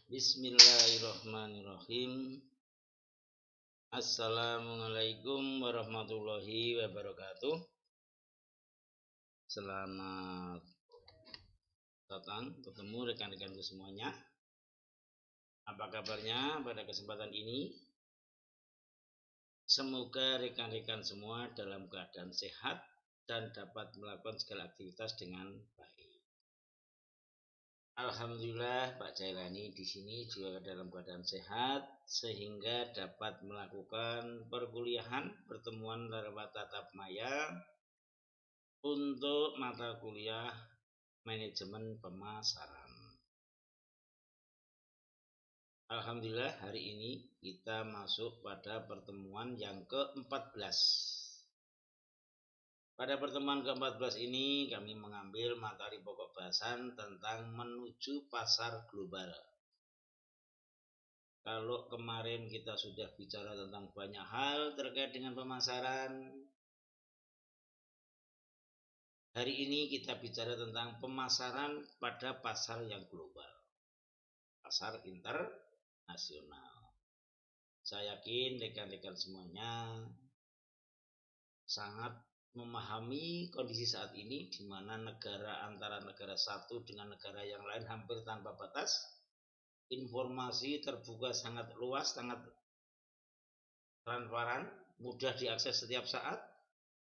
Bismillahirrahmanirrahim. Assalamualaikum warahmatullahi wabarakatuh. Selamat datang bertemu rekan-rekanku semuanya. Apa kabarnya pada kesempatan ini? Semoga rekan-rekan semua dalam keadaan sehat dan dapat melakukan segala aktivitas dengan baik. Alhamdulillah Pak Jailani di sini juga dalam keadaan sehat sehingga dapat melakukan perkuliahan pertemuan lewat tatap maya untuk mata kuliah manajemen pemasaran. Alhamdulillah hari ini kita masuk pada pertemuan yang ke-14. Pada pertemuan ke-14 ini kami mengambil materi pokok bahasan tentang menuju pasar global. Kalau kemarin kita sudah bicara tentang banyak hal terkait dengan pemasaran, hari ini kita bicara tentang pemasaran pada pasar yang global, pasar internasional. Saya yakin rekan-rekan semuanya sangat memahami kondisi saat ini di mana negara antara negara satu dengan negara yang lain hampir tanpa batas. Informasi terbuka sangat luas, sangat transparan, mudah diakses setiap saat,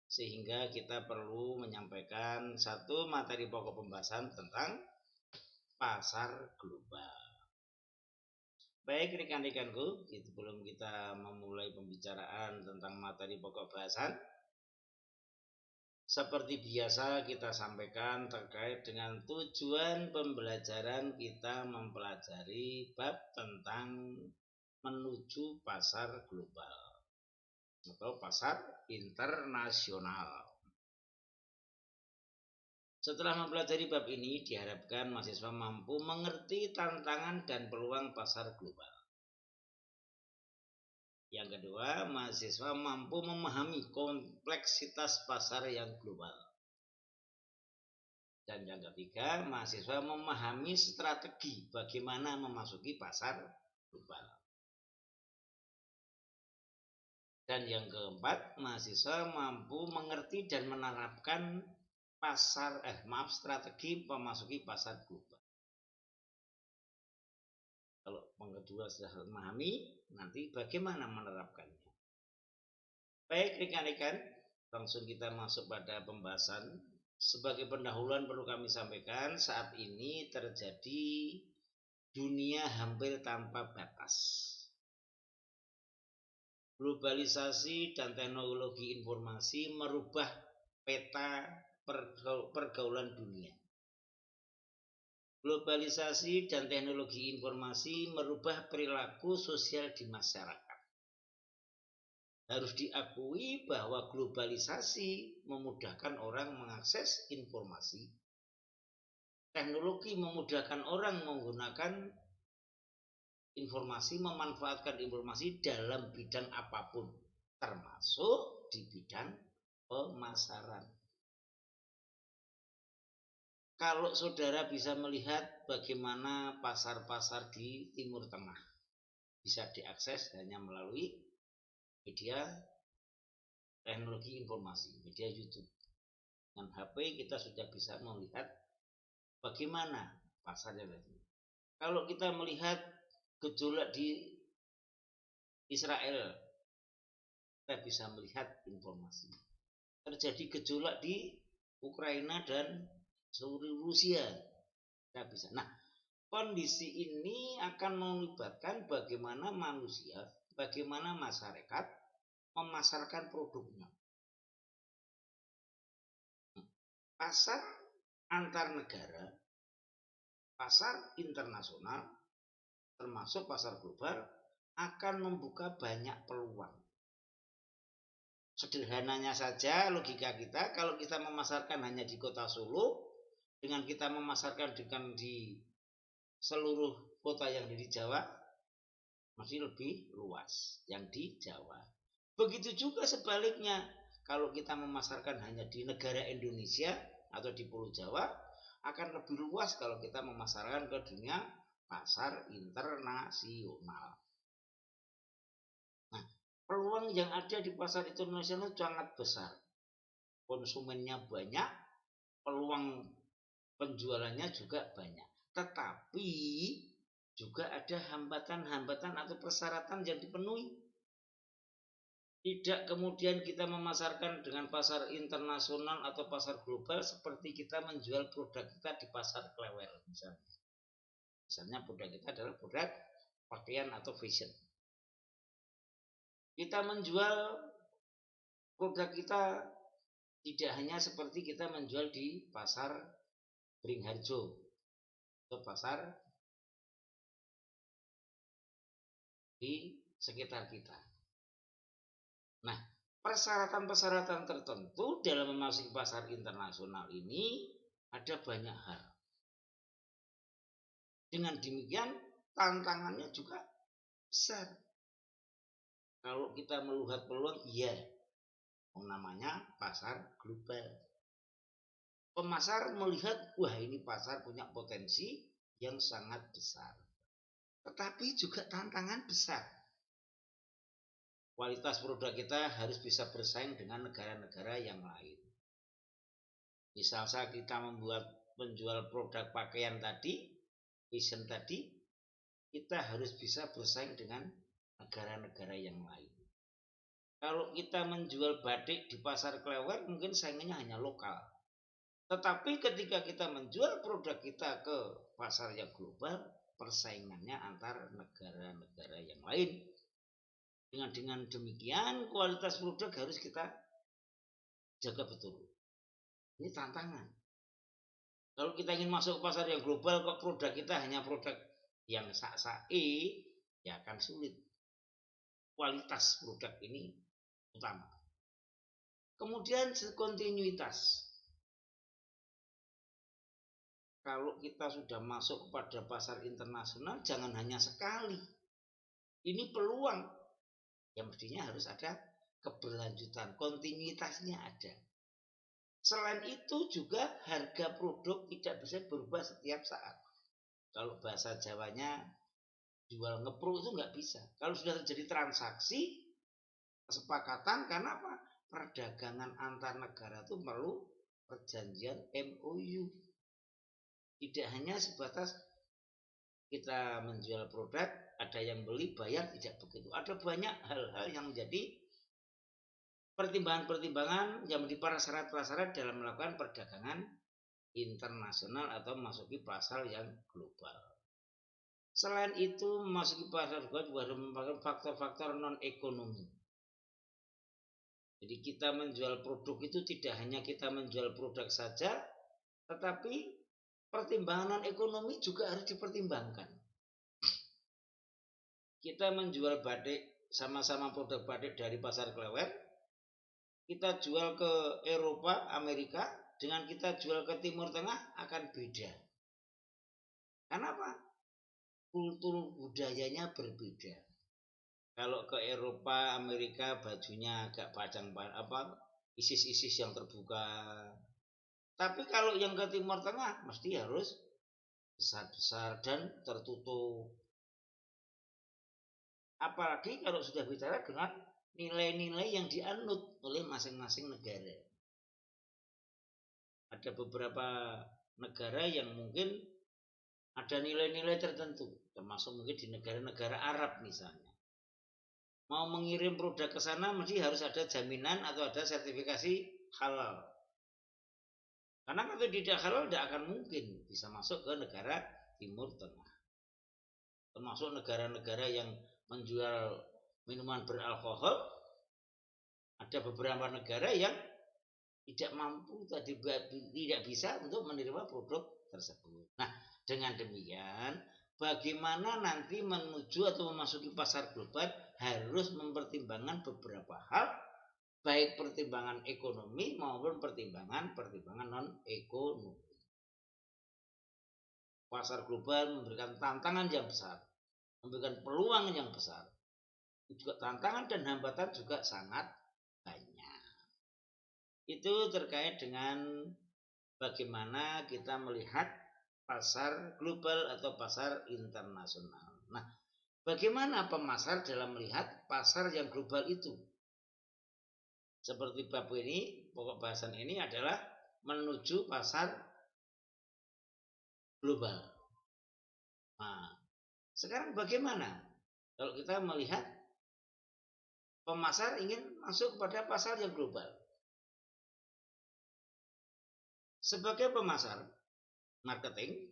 sehingga kita perlu menyampaikan satu materi pokok pembahasan tentang pasar global. Baik rekan-rekanku, sebelum kita memulai pembicaraan tentang materi pokok bahasan, seperti biasa kita sampaikan terkait dengan tujuan pembelajaran kita mempelajari bab tentang menuju pasar global atau pasar internasional. Setelah mempelajari bab ini, diharapkan mahasiswa mampu mengerti tantangan dan peluang pasar global. Yang kedua, mahasiswa mampu memahami kompleksitas pasar yang global. Dan yang ketiga, mahasiswa memahami strategi bagaimana memasuki pasar global. Dan yang keempat, mahasiswa mampu mengerti dan menerapkan strategi memasuki pasar global. Kalau yang kedua sudah memahami, nanti bagaimana menerapkannya. Baik rekan-rekan, langsung kita masuk pada pembahasan. Sebagai pendahuluan perlu kami sampaikan, saat ini terjadi dunia hampir tanpa batas. Globalisasi dan teknologi informasi merubah peta pergaulan dunia. Globalisasi dan teknologi informasi merubah perilaku sosial di masyarakat. Harus diakui bahwa globalisasi memudahkan orang mengakses informasi. Teknologi memudahkan orang menggunakan informasi, memanfaatkan informasi dalam bidang apapun, termasuk di bidang pemasaran. Kalau saudara bisa melihat bagaimana pasar-pasar di Timur Tengah bisa diakses hanya melalui media teknologi informasi, media YouTube. Dengan HP kita sudah bisa melihat bagaimana pasarnya tadi. Kalau kita melihat gejolak di Israel, kita bisa melihat informasi. Terjadi gejolak di Ukraina dan seluruh Rusia, kita bisa. Nah, kondisi ini akan melibatkan bagaimana manusia, bagaimana masyarakat memasarkan produknya. Pasar antar negara, pasar internasional, termasuk pasar global, akan membuka banyak peluang. Sederhananya saja logika kita, kalau kita memasarkan hanya di kota Solo, dengan kita memasarkan dengan di seluruh kota yang di Jawa, masih lebih luas yang di Jawa. Begitu juga sebaliknya, kalau kita memasarkan hanya di negara Indonesia atau di Pulau Jawa, akan lebih luas kalau kita memasarkan ke dunia pasar internasional. Nah, peluang yang ada di pasar internasional sangat besar. Konsumennya banyak, peluang penjualannya juga banyak. Tetapi juga ada hambatan-hambatan atau persyaratan yang dipenuhi. Tidak kemudian kita memasarkan dengan pasar internasional atau pasar global seperti kita menjual produk kita di pasar klewer misalnya. Misalnya produk kita adalah produk pakaian atau fashion. Kita menjual produk kita tidak hanya seperti kita menjual di pasar Beringharjo atau pasar di sekitar kita. Nah, persyaratan-persyaratan tertentu dalam memasuki pasar internasional ini ada banyak hal. Dengan demikian tantangannya juga besar. Kalau kita melihat peluang, iya, namanya pasar global. Pemasar melihat, wah ini pasar punya potensi yang sangat besar. Tetapi juga tantangan besar. Kualitas produk kita harus bisa bersaing dengan negara-negara yang lain. Misalnya kita membuat penjual produk pakaian tadi, fashion tadi, kita harus bisa bersaing dengan negara-negara yang lain. Kalau kita menjual batik di pasar klewer, mungkin saingannya hanya lokal. Tetapi ketika kita menjual produk kita ke pasar yang global, persaingannya antar negara-negara yang lain. Dengan demikian kualitas produk harus kita jaga betul. Ini tantangan. Kalau kita ingin masuk ke pasar yang global, kok produk kita hanya produk yang sak-sae, ya akan sulit. Kualitas produk ini utama. Kemudian kontinuitas. Kalau kita sudah masuk kepada pasar internasional, jangan hanya sekali. Ini peluang. Yang mestinya harus ada keberlanjutan, kontinuitasnya ada. Selain itu juga harga produk tidak bisa berubah setiap saat. Kalau bahasa Jawanya jual ngepruk itu nggak bisa. Kalau sudah terjadi transaksi, kesepakatan, karena apa? Perdagangan antar negara itu perlu perjanjian MOU. Tidak hanya sebatas kita menjual produk, ada yang beli, bayar, tidak begitu. Ada banyak hal-hal yang menjadi pertimbangan-pertimbangan yang menjadi prasyarat-prasyarat dalam melakukan perdagangan internasional atau memasuki pasar yang global. Selain itu, memasuki pasar global juga harus merupakan faktor-faktor non-ekonomi. Jadi kita menjual produk itu tidak hanya kita menjual produk saja, tetapi pertimbangan non-ekonomi juga harus dipertimbangkan. Kita menjual batik, sama-sama produk batik dari pasar klewer, kita jual ke Eropa, Amerika, dengan kita jual ke Timur Tengah akan beda. Kenapa? Kultur budayanya berbeda. Kalau ke Eropa, Amerika bajunya agak isis-isis yang terbuka. Tapi kalau yang ke Timur Tengah mesti harus besar-besar dan tertutup. Apalagi kalau sudah bicara dengan nilai-nilai yang dianut oleh masing-masing negara. Ada beberapa negara yang mungkin ada nilai-nilai tertentu, termasuk mungkin di negara-negara Arab misalnya. Mau mengirim produk ke sana mesti harus ada jaminan atau ada sertifikasi halal. Karena kalau tidak halal tidak akan mungkin bisa masuk ke negara Timur Tengah. Termasuk negara-negara yang menjual minuman beralkohol, ada beberapa negara yang tidak mampu, tidak bisa untuk menerima produk tersebut. Nah, dengan demikian, bagaimana nanti menuju atau memasuki pasar global harus mempertimbangkan beberapa hal, baik pertimbangan ekonomi maupun pertimbangan non-ekonomi. Pasar global memberikan tantangan yang besar, memberikan peluang yang besar. Juga tantangan dan hambatan juga sangat banyak. Itu terkait dengan bagaimana kita melihat pasar global atau pasar internasional. Nah, bagaimana pemasar dalam melihat pasar yang global itu? Seperti bab ini, pokok bahasan ini adalah menuju pasar global. Nah, sekarang bagaimana kalau kita melihat pemasar ingin masuk kepada pasar yang global? Sebagai pemasar marketing,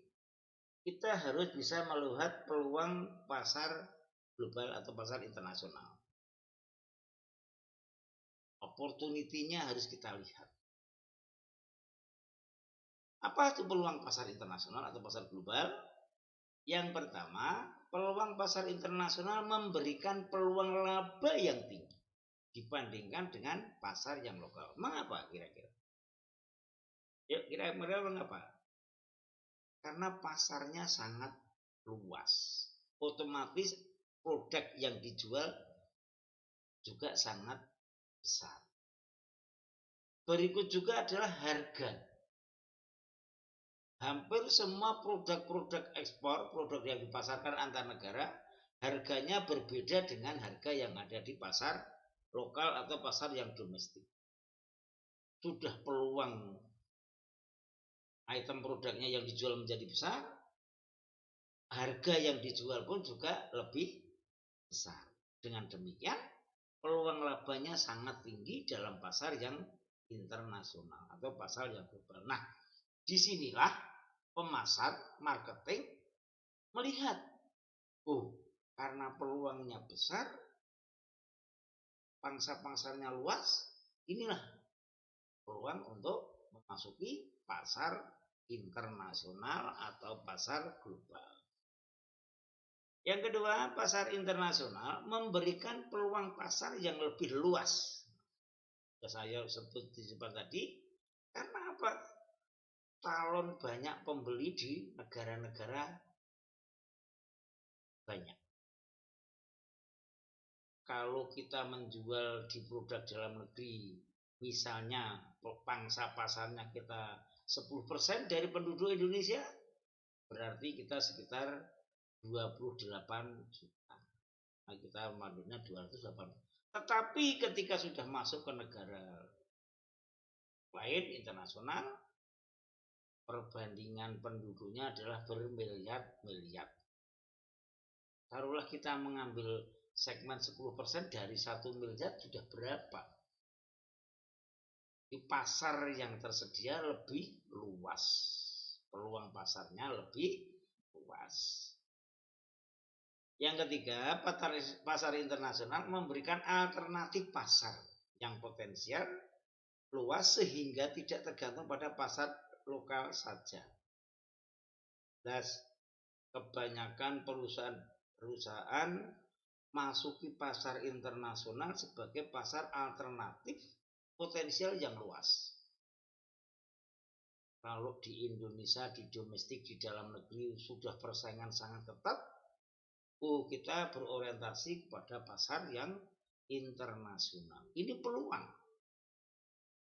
kita harus bisa melihat peluang pasar global atau pasar internasional. Opportunity-nya harus kita lihat. Apa itu peluang pasar internasional atau pasar global? Yang pertama, peluang pasar internasional memberikan peluang laba yang tinggi dibandingkan dengan pasar yang lokal. Mengapa kira-kira? Yuk, kira-kira mengapa? Karena pasarnya sangat luas. Otomatis produk yang dijual juga sangat besar. Berikut juga adalah harga. Hampir semua produk-produk ekspor, produk yang dipasarkan antar negara, harganya berbeda dengan harga yang ada di pasar lokal atau pasar yang domestik. Sudah peluang item produknya yang dijual menjadi besar, harga yang dijual pun juga lebih besar. Dengan demikian, peluang labanya sangat tinggi dalam pasar yang internasional atau pasar yang global. Nah, disinilah pemasar marketing melihat, karena peluangnya besar, pangsa-pasarnya luas, inilah peluang untuk memasuki pasar internasional atau pasar global. Yang kedua, pasar internasional memberikan peluang pasar yang lebih luas. Saya sebut di depan tadi, karena apa? Calon banyak pembeli di negara-negara banyak. Kalau kita menjual di produk dalam negeri, misalnya pangsa pasarnya kita 10% dari penduduk Indonesia, berarti kita sekitar 28 juta. Nah, kita maksudnya 208. Tetapi ketika sudah masuk ke negara lain internasional, perbandingan penduduknya adalah bermiliar-miliar. Taruhlah kita mengambil segmen 10% dari 1 miliar sudah berapa? Di pasar yang tersedia lebih luas. Peluang pasarnya lebih luas. Yang ketiga, pasar internasional memberikan alternatif pasar yang potensial luas sehingga tidak tergantung pada pasar lokal saja. Dan kebanyakan perusahaan masuki pasar internasional sebagai pasar alternatif potensial yang luas. Kalau di Indonesia, di domestik, di dalam negeri sudah persaingan sangat ketat, kita berorientasi kepada pasar yang internasional. Ini peluang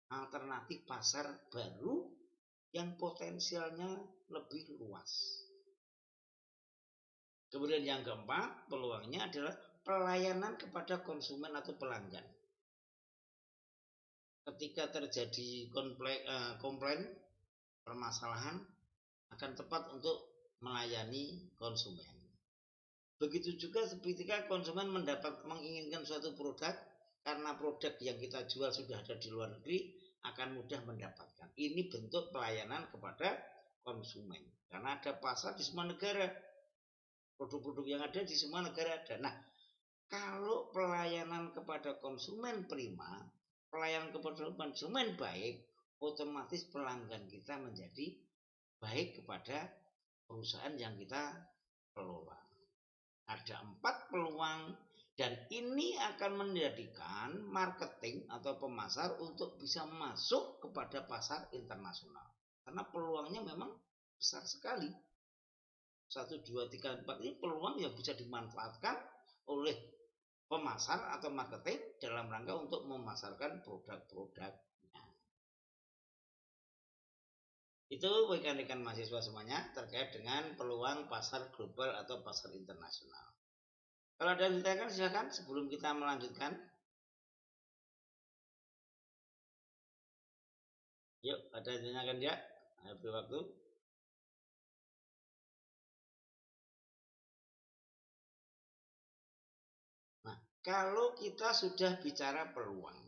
alternatif pasar baru yang potensialnya lebih luas. Kemudian yang keempat, peluangnya adalah pelayanan kepada konsumen atau pelanggan. Ketika terjadi komplain, permasalahan, akan tepat untuk melayani konsumen. Begitu juga ketika konsumen menginginkan suatu produk, karena produk yang kita jual sudah ada di luar negeri, akan mudah mendapatkan. Ini bentuk pelayanan kepada konsumen. Karena ada pasar di semua negara. Produk-produk yang ada di semua negara ada. Nah, kalau pelayanan kepada konsumen prima, pelayanan kepada konsumen baik, otomatis pelanggan kita menjadi baik kepada perusahaan yang kita kelola. Ada 4 peluang dan ini akan menjadikan marketing atau pemasar untuk bisa masuk kepada pasar internasional. Karena peluangnya memang besar sekali. 1, 2, 3, 4 ini peluang yang bisa dimanfaatkan oleh pemasar atau marketing dalam rangka untuk memasarkan produk-produknya. Itu rekan-rekan mahasiswa semuanya terkait dengan peluang pasar global atau pasar internasional. Kalau ada yang ditanyakan silakan sebelum kita melanjutkan. Yuk, ada yang ditanyakan ya? Habis waktu. Nah, kalau kita sudah bicara peluang,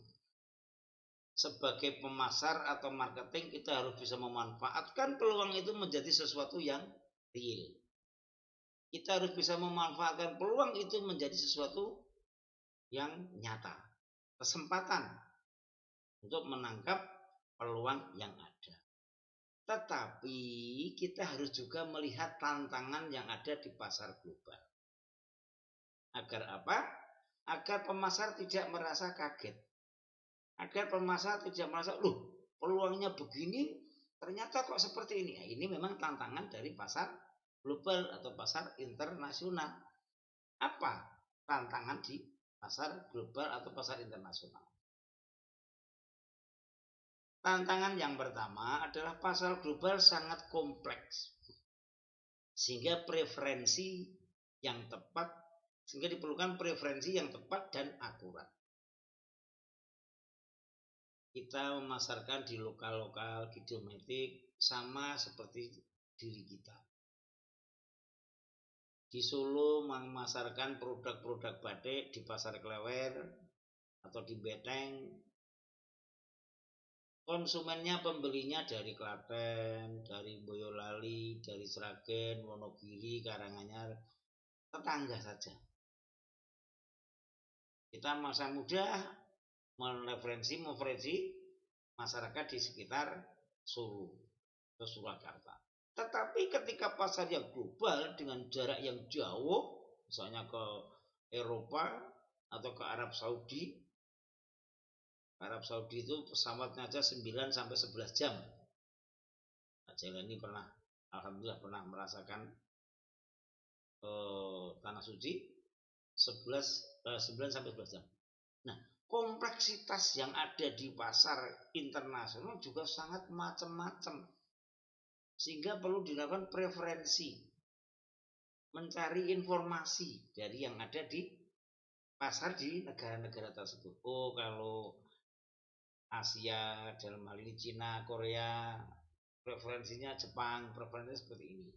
sebagai pemasar atau marketing kita harus bisa memanfaatkan peluang itu menjadi sesuatu yang real. Kita harus bisa memanfaatkan peluang itu menjadi sesuatu yang nyata. Kesempatan untuk menangkap peluang yang ada. Tetapi kita harus juga melihat tantangan yang ada di pasar global. Agar apa? Agar pemasar tidak merasa kaget. Agar pemasar tidak merasa, loh peluangnya begini, ternyata kok seperti ini. Nah, ini memang tantangan dari pasar global atau pasar internasional. Apa tantangan di pasar global atau pasar internasional? Tantangan yang pertama adalah pasar global sangat kompleks. Sehingga diperlukan preferensi yang tepat dan akurat. Kita memasarkan di lokal-lokal, di domestik, sama seperti diri kita. Di Solo memasarkan produk-produk batik di pasar Klewer atau di Beteng. Konsumennya, pembelinya dari Klaten, dari Boyolali, dari Sragen, Wonogiri, Karanganyar, tetangga saja. Kita masa muda mereferensi masyarakat di sekitar Solo atau Surakarta. Tetapi ketika pasar yang global dengan jarak yang jauh, misalnya ke Eropa atau ke Arab Saudi. Arab Saudi itu pesawatnya aja 9 sampai 11 jam. Nah, ini alhamdulillah pernah merasakan tanah suci 9 sampai 11 jam. Nah, kompleksitas yang ada di pasar internasional juga sangat macam-macam. Sehingga perlu dilakukan preferensi, mencari informasi dari yang ada di pasar di negara-negara tersebut. Oh, kalau Asia, dalam hal ini Cina, Korea, preferensinya Jepang, preferensinya seperti ini.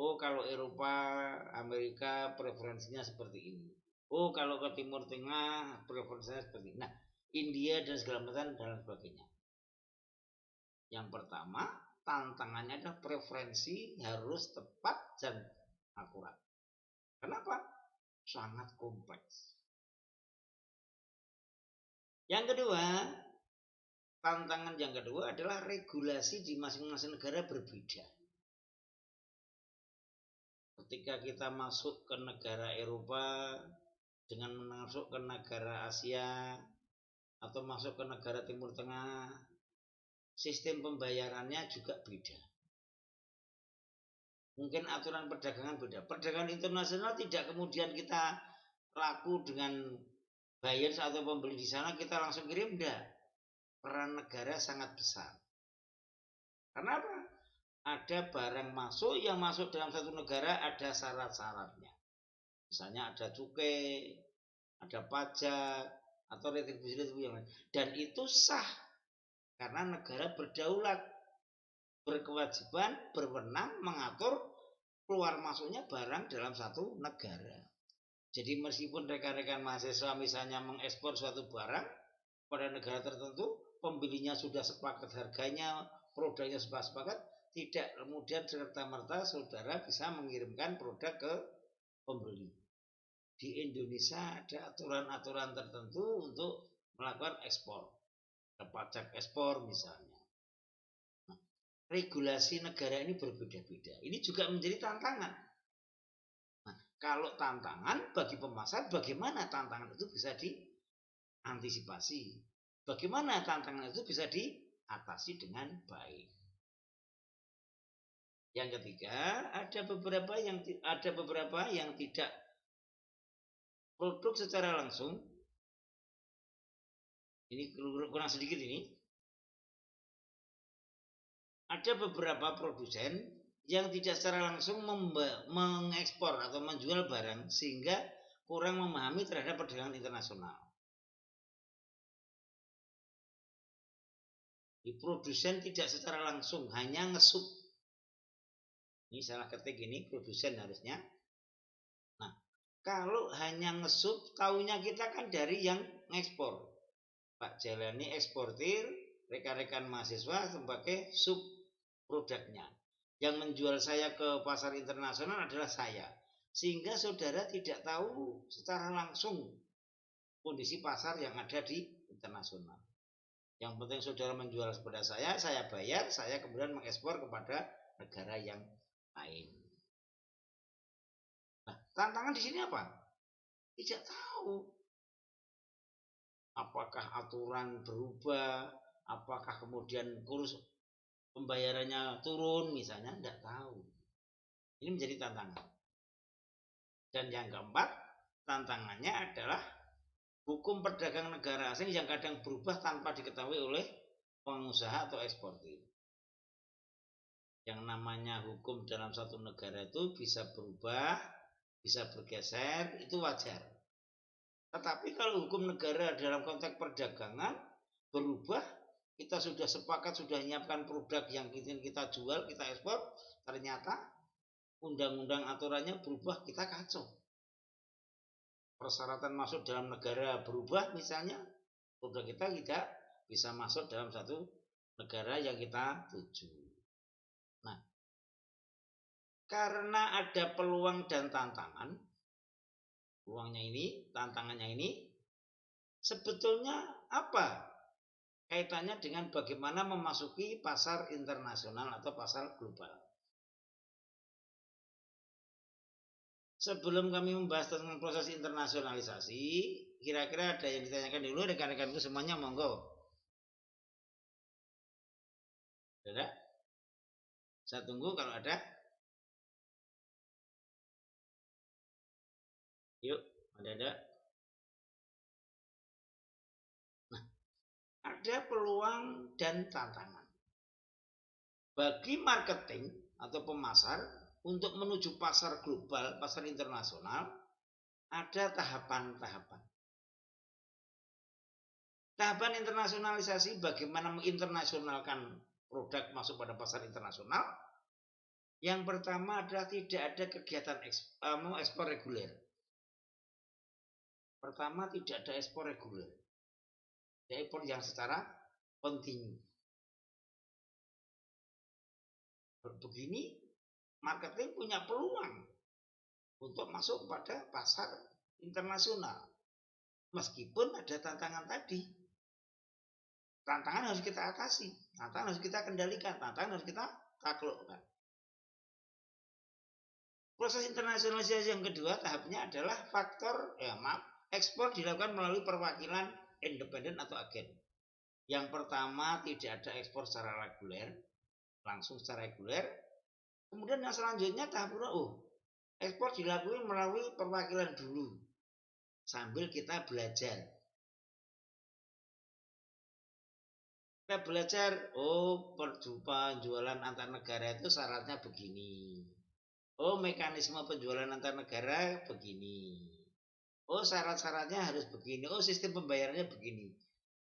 Oh, kalau Eropa, Amerika, preferensinya seperti ini. Oh, kalau ke Timur Tengah, preferensinya seperti ini. Nah, India dan segala macam dan sebagainya. Yang pertama, tantangannya adalah preferensi harus tepat dan akurat. Kenapa? Sangat kompleks. Yang kedua, tantangan yang kedua adalah regulasi di masing-masing negara berbeda. Ketika kita masuk ke negara Eropa dengan masuk ke negara Asia atau masuk ke negara Timur Tengah, sistem pembayarannya juga beda. Mungkin aturan perdagangan beda. Perdagangan internasional tidak kemudian kita laku dengan buyer atau pembeli di sana kita langsung kirim, enggak. Peran negara sangat besar. Kenapa? Ada barang masuk yang masuk dalam satu negara ada syarat-syaratnya. Misalnya ada cukai, ada pajak, atau retribusi yang lain. Dan itu sah karena negara berdaulat, berkewajiban, berwenang mengatur keluar masuknya barang dalam satu negara. Jadi meskipun rekan-rekan mahasiswa misalnya mengekspor suatu barang pada negara tertentu, pembelinya sudah sepakat harganya, produknya sepakat, tidak kemudian serta-merta saudara bisa mengirimkan produk ke pembeli. Di Indonesia ada aturan-aturan tertentu untuk melakukan ekspor, pajak ekspor misalnya. Nah, regulasi negara ini berbeda-beda. Ini juga menjadi tantangan. Nah, kalau tantangan bagi pemasar, bagaimana tantangan itu bisa diantisipasi? Bagaimana tantangan itu bisa diatasi dengan baik? Yang ketiga, ada beberapa yang tidak produk secara langsung. Ini kurang sedikit ini. ada beberapa produsen yang tidak secara langsung mengekspor atau menjual barang sehingga kurang memahami terhadap perdagangan internasional. Di produsen tidak secara langsung, hanya ngesub. Ini salah ketik ini, produsen harusnya. Nah, kalau hanya ngesub, taunya kita kan dari yang ngekspor. Pak Jalani eksportir, rekan-rekan mahasiswa sebagai sub produknya. Yang menjual saya ke pasar internasional adalah saya. Sehingga saudara tidak tahu secara langsung kondisi pasar yang ada di internasional. Yang penting saudara menjual kepada saya bayar, saya kemudian mengekspor kepada negara yang lain. Nah, tantangan di sini apa? Tidak tahu. Apakah aturan berubah? Apakah kemudian kurs pembayarannya turun misalnya? Tidak tahu. Ini menjadi tantangan. Dan yang keempat, tantangannya adalah hukum perdagangan negara asing yang kadang berubah tanpa diketahui oleh pengusaha atau eksportir. Yang namanya hukum dalam satu negara itu bisa berubah, bisa bergeser, itu wajar. Tetapi kalau hukum negara dalam konteks perdagangan berubah, kita sudah sepakat, sudah menyiapkan produk yang ingin kita jual, kita ekspor, ternyata undang-undang aturannya berubah, kita kacau. Persyaratan masuk dalam negara berubah, misalnya produk kita tidak bisa masuk dalam satu negara yang kita tuju. Nah, karena ada peluang dan tantangan, peluangnya ini, tantangannya ini, sebetulnya apa kaitannya dengan bagaimana memasuki pasar internasional atau pasar global? Sebelum kami membahas tentang proses internasionalisasi, kira-kira ada yang ditanyakan dulu rekan-rekanku semuanya, monggo. Ada? Saya tunggu kalau ada. Yuk, ada. Nah, ada peluang dan tantangan. Bagi marketing atau pemasar untuk menuju pasar global, pasar internasional, ada tahapan-tahapan. Tahapan internasionalisasi bagaimana menginternasionalkan produk masuk pada pasar internasional. Yang pertama adalah tidak ada kegiatan ekspor reguler. Pertama, tidak ada ekspor reguler. Ekspor yang secara kontinu. Begini, marketing punya peluang untuk masuk pada pasar internasional. Meskipun ada tantangan tadi. Tantangan harus kita atasi, tantangan harus kita kendalikan, tantangan harus kita taklukkan. Proses internasionalisasi yang kedua tahapnya adalah ekspor dilakukan melalui perwakilan independen atau agen. Yang pertama tidak ada ekspor secara reguler, langsung secara reguler. Kemudian yang selanjutnya tahap ekspor dilakukan melalui perwakilan dulu, sambil kita belajar. Kita belajar, penjualan antar negara itu syaratnya begini. Mekanisme penjualan antar negara begini. Syarat-syaratnya harus begini. Sistem pembayarannya begini.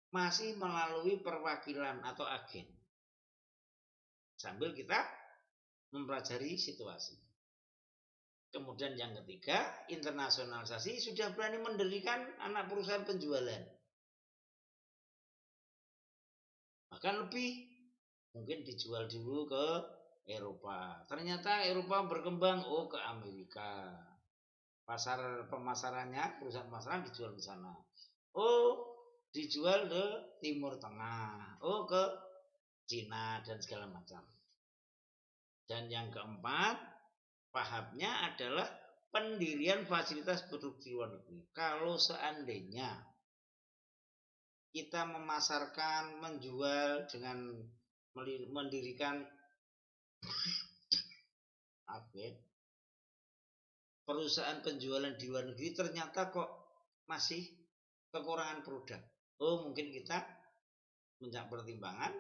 Masih melalui perwakilan atau agen. Sambil kita mempelajari situasi. Kemudian yang ketiga, internasionalisasi sudah berani mendirikan anak perusahaan penjualan. Bahkan lebih, mungkin dijual dulu ke Eropa. Ternyata Eropa berkembang ke Amerika. Pasar pemasarannya, perusahaan pemasaran dijual di sana. Dijual ke Timur Tengah. Ke Cina dan segala macam. Dan yang keempat, tahapnya adalah pendirian fasilitas produksi luar negeri. Kalau seandainya kita memasarkan, menjual dengan mendirikan perusahaan penjualan di luar negeri, ternyata kok masih kekurangan produk. Mungkin kita minta pertimbangan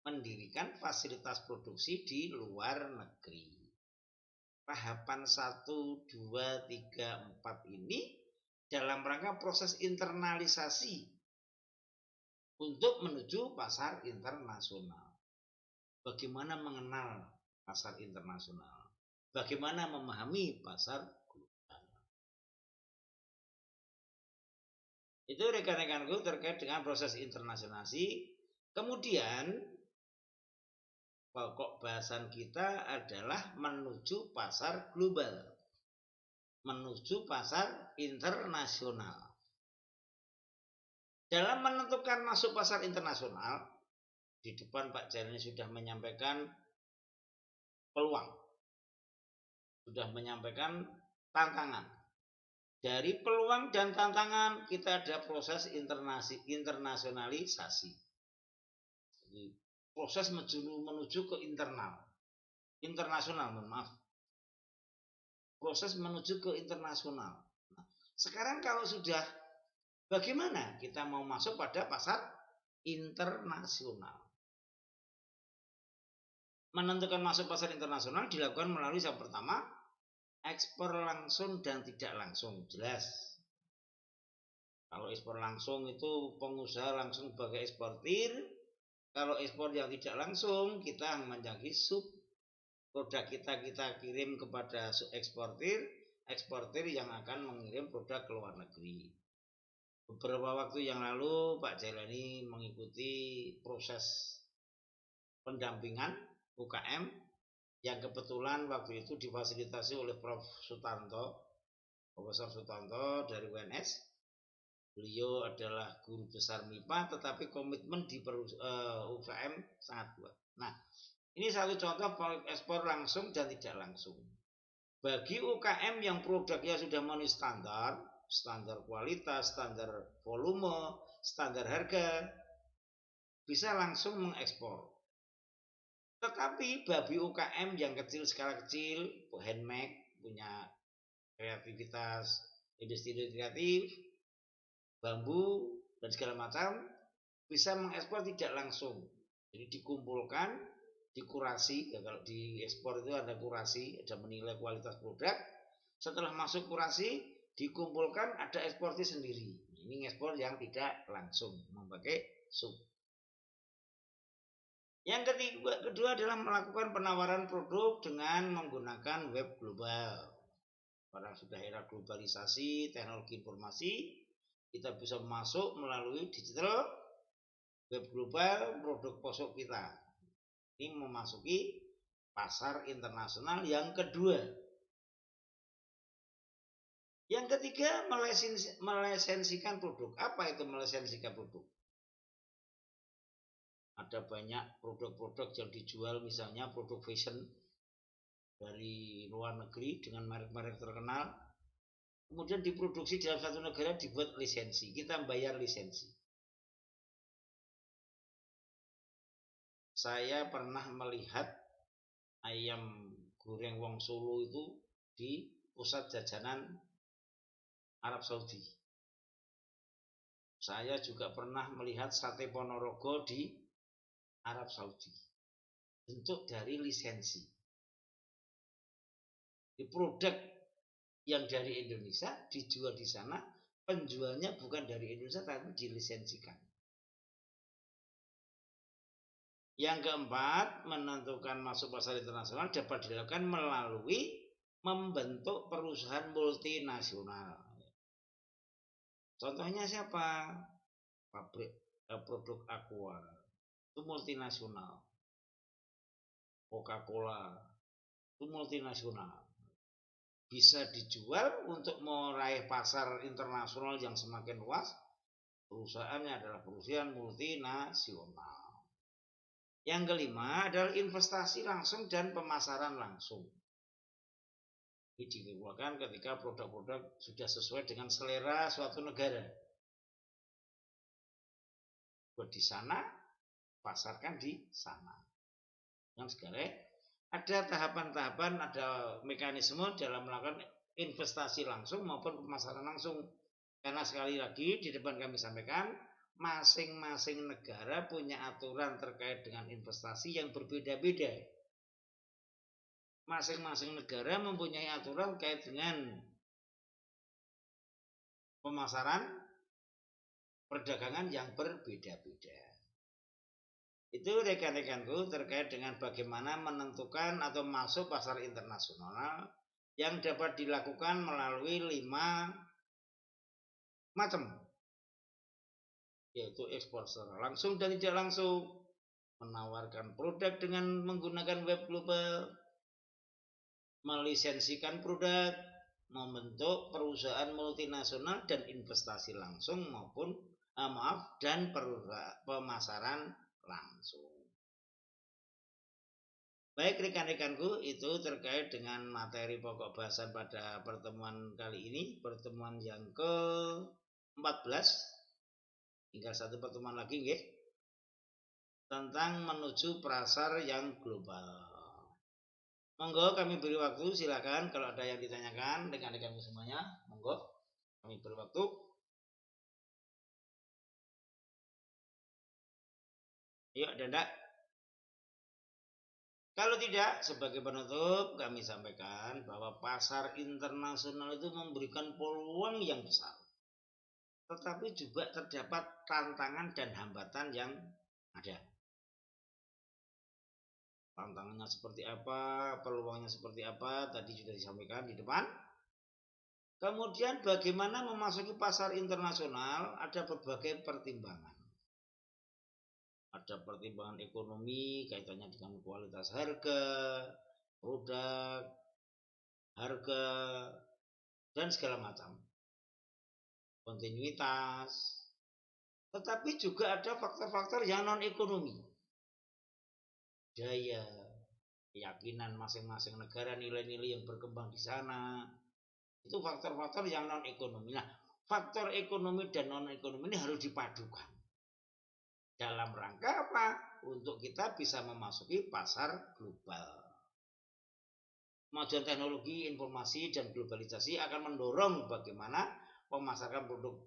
mendirikan fasilitas produksi di luar negeri. Tahapan 1, 2, 3, 4 ini dalam rangka proses internalisasi untuk menuju pasar internasional. Bagaimana mengenal pasar internasional? Bagaimana memahami pasar global? Itu rekan-rekanku terkait dengan proses internasionalisasi. Kemudian pokok bahasan kita adalah menuju pasar global, menuju pasar internasional. Dalam menentukan masuk pasar internasional, di depan Pak Jalani sudah menyampaikan peluang, sudah menyampaikan tantangan. Dari peluang dan tantangan kita ada proses internasionalisasi. Jadi, proses menuju ke internasional, mohon maaf. Proses menuju ke internasional. Nah, sekarang kalau sudah, bagaimana kita mau masuk pada pasar internasional? Menentukan masuk pasar internasional dilakukan melalui yang pertama, ekspor langsung dan tidak langsung. Jelas. Kalau ekspor langsung itu pengusaha langsung sebagai eksportir. Kalau ekspor yang tidak langsung, kita menjadi sub produk kita kirim kepada eksportir yang akan mengirim produk ke luar negeri. Beberapa waktu yang lalu Pak Jalani mengikuti proses pendampingan UKM yang kebetulan waktu itu difasilitasi oleh Profesor Sutanto dari UNS. Beliau adalah guru besar MIPA, tetapi komitmen di UKM sangat kuat. Nah, ini satu contoh ekspor langsung dan tidak langsung. Bagi UKM yang produknya sudah memenuhi standar kualitas, standar volume, standar harga, bisa langsung mengekspor. Tetapi bagi UKM yang kecil, skala kecil, handmade, punya kreativitas, industri kreatif, bambu, dan segala macam, bisa mengekspor tidak langsung. Jadi dikumpulkan, dikurasi, ya kalau di ekspor itu ada kurasi, ada menilai kualitas produk. Setelah masuk kurasi, dikumpulkan, ada eksportir sendiri. Ini ekspor yang tidak langsung, memakai sub. Yang kedua adalah melakukan penawaran produk dengan menggunakan web global. Karena sudah era globalisasi, teknologi informasi, kita bisa masuk melalui digital web global produk posok kita. Ini memasuki pasar internasional yang kedua. Yang ketiga, melisensikan produk. Apa itu melisensikan produk? Ada banyak produk-produk yang dijual, misalnya produk fashion dari luar negeri dengan merek-merek terkenal, kemudian diproduksi dalam satu negara, dibuat lisensi, kita bayar lisensi. Saya pernah melihat ayam goreng wong Solo itu di pusat jajanan Arab Saudi. Saya juga pernah melihat sate Ponorogo di Arab Saudi. Bentuk dari lisensi. Di produk yang dari Indonesia dijual di sana, penjualnya bukan dari Indonesia tapi dilisensikan. Yang keempat, menentukan masuk pasar internasional dapat dilakukan melalui membentuk perusahaan multinasional. Contohnya siapa? Pabrik produk Aqua itu multinasional. Coca-Cola itu multinasional. Bisa dijual untuk meraih pasar internasional yang semakin luas. Perusahaannya adalah perusahaan multinasional. Yang kelima adalah investasi langsung dan pemasaran langsung. Ini dilakukan ketika produk-produk sudah sesuai dengan selera suatu negara. Buat di sana, pasarkan di sana. Yang sekarang ada tahapan-tahapan, ada mekanisme dalam melakukan investasi langsung maupun pemasaran langsung. Karena sekali lagi di depan kami sampaikan, masing-masing negara punya aturan terkait dengan investasi yang berbeda-beda. Masing-masing negara mempunyai aturan terkait dengan pemasaran perdagangan yang berbeda-beda. Itu rekan-rekanku terkait dengan bagaimana menentukan atau masuk pasar internasional yang dapat dilakukan melalui 5 macam, yaitu ekspor secara langsung dan tidak langsung, menawarkan produk dengan menggunakan web global, melisensikan produk, membentuk perusahaan multinasional dan investasi langsung maupun dan pemasaran langsung. Baik rekan-rekanku, itu terkait dengan materi pokok bahasan pada pertemuan kali ini, pertemuan yang ke-14. Tinggal satu pertemuan lagi nggih, tentang menuju pasar yang global. Monggo kami beri waktu, silakan kalau ada yang ditanyakan rekan-rekanku semuanya, monggo kami beri waktu. Yuk, ada. Kalau tidak, sebagai penutup kami sampaikan bahwa pasar internasional itu memberikan peluang yang besar, tetapi juga terdapat tantangan dan hambatan yang ada. Tantangannya seperti apa, peluangnya seperti apa, tadi sudah disampaikan di depan. Kemudian bagaimana memasuki pasar internasional, ada berbagai pertimbangan. Ada pertimbangan ekonomi kaitannya dengan kualitas harga, produk, harga, dan segala macam. Kontinuitas. Tetapi juga ada faktor-faktor yang non-ekonomi. Daya, keyakinan masing-masing negara, nilai-nilai yang berkembang di sana. Itu faktor-faktor yang non-ekonomi. Nah, faktor ekonomi dan non-ekonomi ini harus dipadukan. Dalam rangka apa? Untuk kita bisa memasuki pasar global. Kemajuan teknologi, informasi, dan globalisasi akan mendorong bagaimana pemasaran produk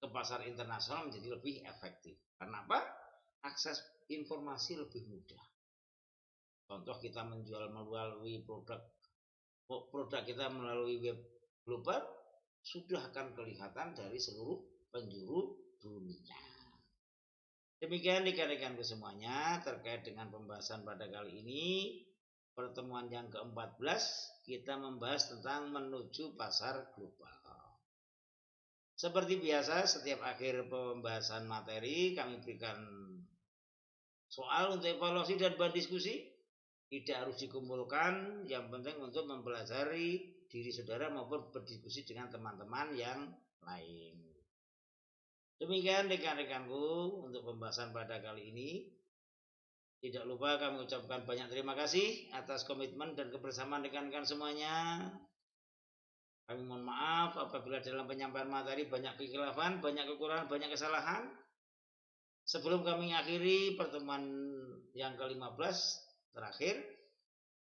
ke pasar internasional menjadi lebih efektif. Karena apa? Akses informasi lebih mudah. Contoh kita menjual melalui produk kita melalui web global sudah akan kelihatan dari seluruh penjuru dunia. Demikian rekan-rekanku semuanya terkait dengan pembahasan pada kali ini, pertemuan yang ke-14 kita membahas tentang menuju pasar global. Seperti biasa setiap akhir pembahasan materi kami berikan soal untuk evaluasi dan bahan diskusi. Tidak harus dikumpulkan, yang penting untuk mempelajari diri saudara maupun berdiskusi dengan teman-teman yang lain. Demikian rekan-rekanku untuk pembahasan pada kali ini. Tidak lupa kami ucapkan banyak terima kasih atas komitmen dan kebersamaan rekan-rekan semuanya. Kami mohon maaf apabila dalam penyampaian materi banyak kekhilafan, banyak kekurangan, banyak kesalahan. Sebelum kami akhiri pertemuan yang ke-15 terakhir,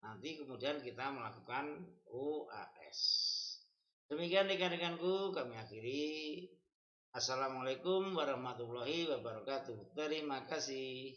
nanti kemudian kita melakukan UAS. Demikian rekan-rekanku, kami akhiri. Assalamualaikum warahmatullahi wabarakatuh. Terima kasih.